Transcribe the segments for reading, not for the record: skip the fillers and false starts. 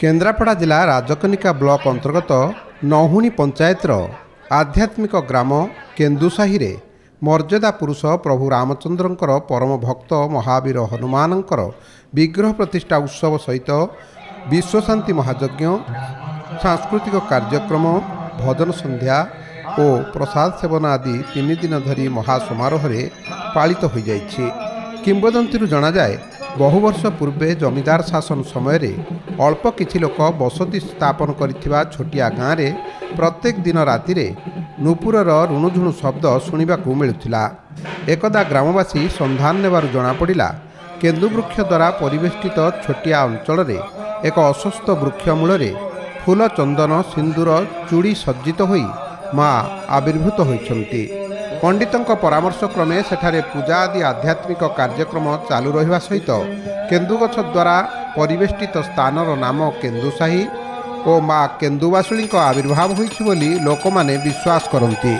केन्द्रापड़ा जिला राजकनिका ब्लॉक अंतर्गत नहुणी पंचायतर आध्यात्मिक ग्राम केन्दुसाही रे मर्यादा पुरुष प्रभु रामचंद्रंकर परम भक्त महावीर हनुमानंकर विग्रह प्रतिष्ठा उत्सव सहित विश्वशांति महायज्ञ सांस्कृतिक कार्यक्रम भजन संध्या और प्रसाद सेवन आदि 3 दिन धरी महासमारोह पालित हो जाइछि। किंवदंती जना जाए बहु वर्ष पूर्वे जमीदार शासन समय अल्प किछि लोक बसति स्थापन करिथिबा छोटिया गाँव में प्रत्येक दिन राति नुपुरर रुणुझुणु शब्द शुणा मिलुथिला। एकदा ग्रामवासी संधान नेबारु जଣା पड़िला केन्दुवृक्ष द्वारा परिवेष्टित छोटिया अंचल एक अस्वस्थ वृक्ष मूल फूल चंदन सिंदूर चूड़ी सज्जित होई माँ आविर्भूत होइछन्ति। पंडितों परामर्श क्रमे सेठारे पूजा आदि आध्यात्मिक कार्यक्रम चालू रहिबा सहित केन्दुगछ द्वारा परिवेष्टित स्थानर नाम केन्दुसाही और माँ केन्दुवासुली आविर्भाव होइछि बोली लोक माने विश्वास करती।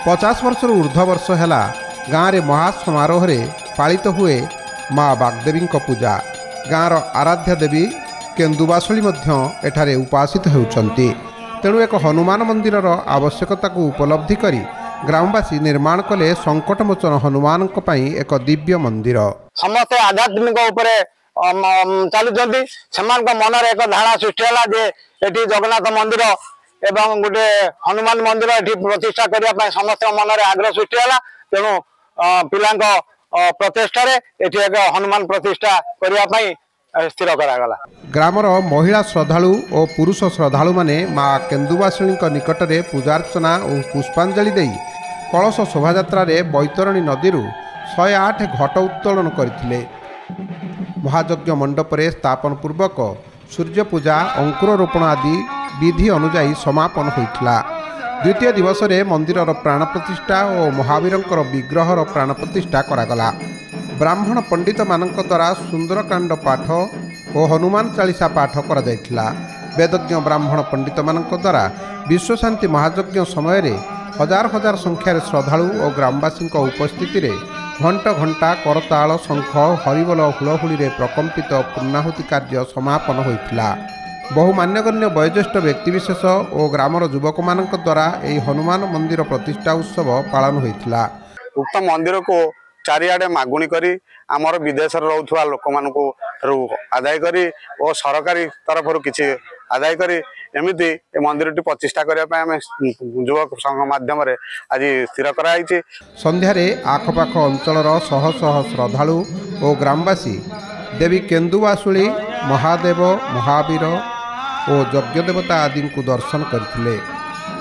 50 वर्ष ऊर्ध्व वर्ष हैला गाँव में महासमारोह पालित हुए माँ बागदेवी पूजा। गाँवर आराध्या देवी केन्दुवासुली एठारे उपासित होउछन्ति। तेणु एक हनुमान मंदिर आवश्यकता को उपलब्धि करी ग्रामवासी निर्माण कले संकटमोचन हनुमान एक दिव्य मंदिर। समस्त आध्यात्मिक उपरे चलुचंती मन एक धारणा सृष्टि है जे एटी जगन्नाथ मंदिर एवं गोटे हनुमान मंदिर एटी प्रतिष्ठा करने समस्त मन में आग्रह सृष्टि है। तेणु पिला प्रचेषा एक हनुमान प्रतिष्ठा करने स्थिर करागला। ग्रामर महिला श्रद्धालु और पुरुष श्रद्धालु माने माँ केन्दुवासुली निकट में पूजार्चना और पुष्पांजलि दे कलश शोभायात्रा बैतरणी नदी 108 घट उत्तोलन करथिले। महायज्ञ मंडप स्थापन पूर्वक सूर्य पूजा अंकुरोपण आदि विधि अनुजाई समापन होइथिला। द्वितीय दिवस मंदिरर प्राण प्रतिष्ठा और महावीरंकर विग्रहर प्राण प्रतिष्ठा करागला। ब्राह्मण पंडित मानक द्वारा सुंदरकांड पाठ और हनुमान चालीसा पाठ करा जायथिला। वेदज्ञ ब्राह्मण पंडित मानक द्वारा विश्वशांति महायज्ञ समय हजार हजार संख्यार श्रद्धालु और ग्रामवासी उपस्थिति घंटा घंटा करताल शंख हरिबोल हुलहुली प्रकंपित पूर्णाहुति कार्य समापन होइथिला। बहु मान्यगण्य वयोज्येष्ठ व्यक्तिविशेष और ग्रामर युवक मानक द्वारा यह हनुमान मंदिर प्रतिष्ठा उत्सव पालन होइथिला। उक्त मंदिर को चारिआडे मागुणी करी आमर विदेश रोथुवा लोक मानकु आदाय करी और सरकारी तरफ किछि आदाय करी एमिति ए मंदिर टी प्रतिष्ठा करिया पय हम युवक संघ माध्यम रे आज स्थिर कराइछि। संध्यारे आखपाख अंचलर शह शह श्रद्धालु और ग्रामवासी देवी केन्दुवासुली महादेव महावीर और यज्ञदेवता आदि को दर्शन करथिले।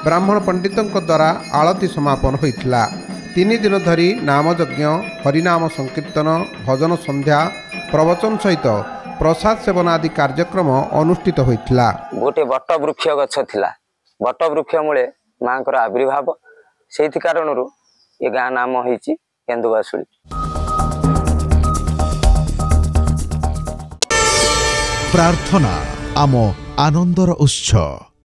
ब्राह्मण पंडितों द्वारा आलती समापन होइथिला। 3 दिन धरी नामयज्ञ हरिनाम संकीर्तन भजन संध्या प्रवचन सहित प्रसाद सेवन आदि कार्यक्रम अनुष्ठित होइथिला। गोटे बट वृक्ष गछ थिला। बट वृक्ष मूले मांकर आविर्भाव से कारणरू ये गाँ नाम होइछि केन्दुवासुली। प्रार्थना आम आनंदर उत्सव।